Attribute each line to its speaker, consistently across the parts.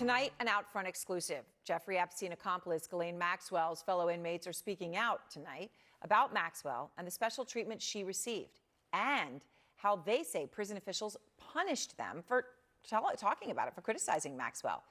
Speaker 1: Tonight, an Outfront exclusive. Jeffrey Epstein accomplice Ghislaine Maxwell's fellow inmates are speaking out tonight about Maxwell and the special treatment she received, and how they say prison officials punished them for talking about it, for criticizing Maxwell.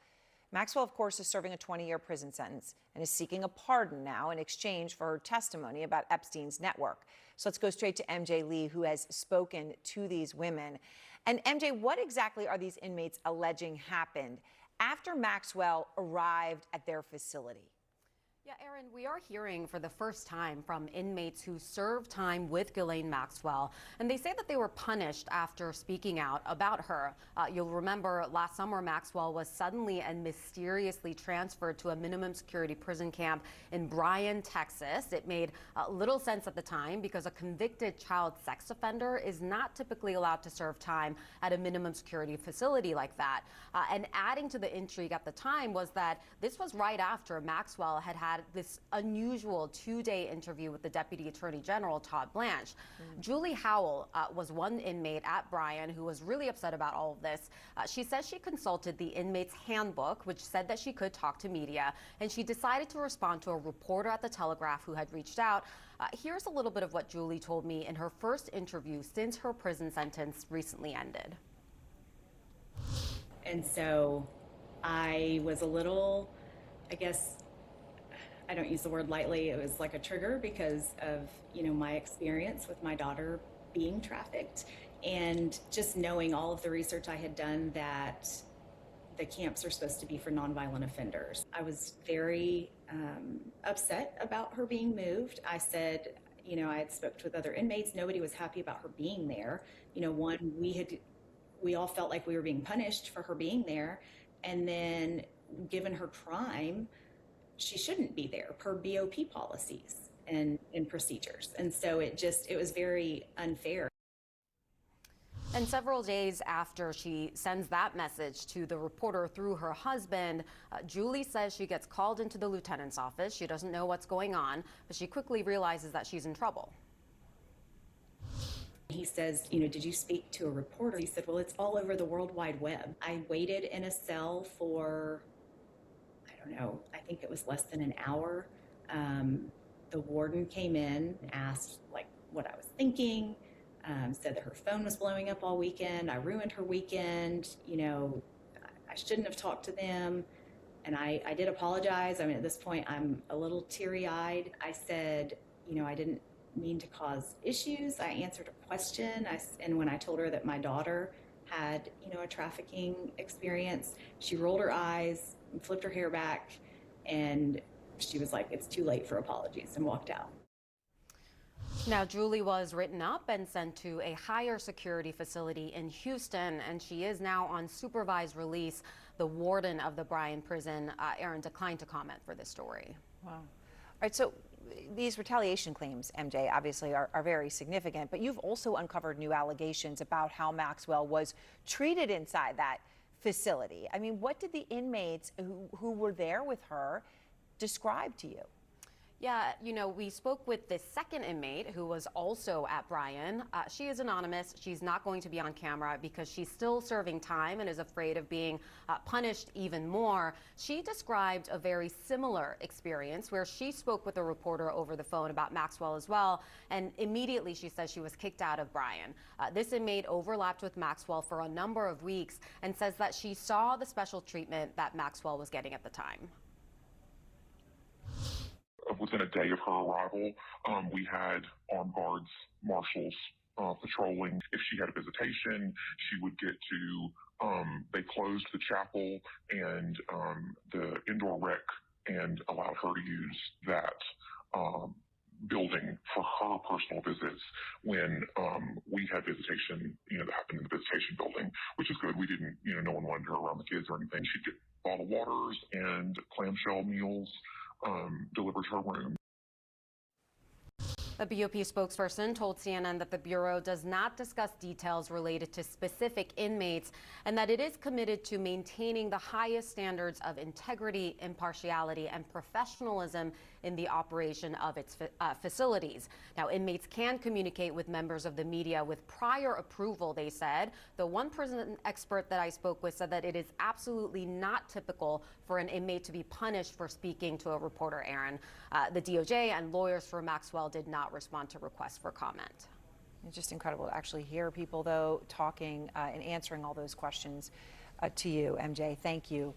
Speaker 1: Maxwell, of course, is serving a 20-year prison sentence and is seeking a pardon now in exchange for her testimony about Epstein's network. So let's go straight to MJ Lee, who has spoken to these women. And MJ, what exactly are these inmates alleging happened after Maxwell arrived at their facility?
Speaker 2: Yeah, Erin, we are hearing for the first time from inmates who served time with Ghislaine Maxwell, and they say that they were punished after speaking out about her. You'll remember last summer, Maxwell was suddenly and mysteriously transferred to a minimum security prison camp in Bryan, Texas. It made little sense at the time because a convicted child sex offender is not typically allowed to serve time at a minimum security facility like that. And adding to the intrigue at the time was that this was right after Maxwell had this unusual two-day interview with the Deputy Attorney General, Todd Blanche. Julie Howell was one inmate at Bryan who was really upset about all of this. She says she consulted the inmate's handbook, which said that she could talk to media, and she decided to respond to a reporter at the Telegraph who had reached out. Here's a little bit of what Julie told me in her first interview since her prison sentence recently ended.
Speaker 3: And so I was a little, I guess, I don't use the word lightly, it was like a trigger because of, my experience with my daughter being trafficked, and just knowing all of the research I had done that the camps are supposed to be for nonviolent offenders. I was very upset about her being moved. I said, I had spoke with other inmates. Nobody was happy about her being there. One, we all felt like we were being punished for her being there. And then given her crime, she shouldn't be there per BOP policies and procedures. And so it was very unfair.
Speaker 2: And several days after she sends that message to the reporter through her husband, Julie says she gets called into the lieutenant's office. She doesn't know what's going on, but she quickly realizes that she's in trouble.
Speaker 3: He says, did you speak to a reporter? He said, well, it's all over the World Wide Web. I waited in a cell for, I don't know, I think it was less than an hour. The warden came in, asked what I was thinking, said that her phone was blowing up all weekend. I ruined her weekend. I shouldn't have talked to them. And I did apologize. I mean, at this point, I'm a little teary-eyed. I said, I didn't mean to cause issues. I answered a question. And when I told her that my daughter had, a trafficking experience, she rolled her eyes and flipped her hair back, and she was like, it's too late for apologies, and walked out.
Speaker 2: Now, Julie was written up and sent to a higher security facility in Houston, and she is now on supervised release. The warden of the Bryan prison, Erin, declined to comment for this story.
Speaker 1: Wow. All right, so these retaliation claims, MJ, obviously are very significant, but you've also uncovered new allegations about how Maxwell was treated inside that facility. I mean, what did the inmates who were there with her describe to you?
Speaker 2: Yeah, we spoke with the second inmate who was also at Bryan. She is anonymous. She's not going to be on camera because she's still serving time and is afraid of being punished even more. She described a very similar experience where she spoke with a reporter over the phone about Maxwell as well, and immediately she says she was kicked out of Bryan. This inmate overlapped with Maxwell for a number of weeks and says that she saw the special treatment that Maxwell was getting at the time.
Speaker 4: Within a day of her arrival, we had armed guards, marshals patrolling. If she had a visitation, she would get to, they closed the chapel and the indoor rec and allowed her to use that building for her personal visits when we had visitation, that happened in the visitation building, which is good. We didn't, no one wanted her around the kids or anything. She'd get bottled waters and clamshell meals delivered to her room.
Speaker 2: The BOP spokesperson told CNN that the Bureau does not discuss details related to specific inmates and that it is committed to maintaining the highest standards of integrity, impartiality, and professionalism in the operation of its facilities. Now, inmates can communicate with members of the media with prior approval, they said. The one prison expert that I spoke with said that it is absolutely not typical for an inmate to be punished for speaking to a reporter, Aaron. The DOJ and lawyers for Maxwell did not respond to requests for comment.
Speaker 1: It's just incredible to actually hear people, though, talking and answering all those questions to you, MJ. Thank you.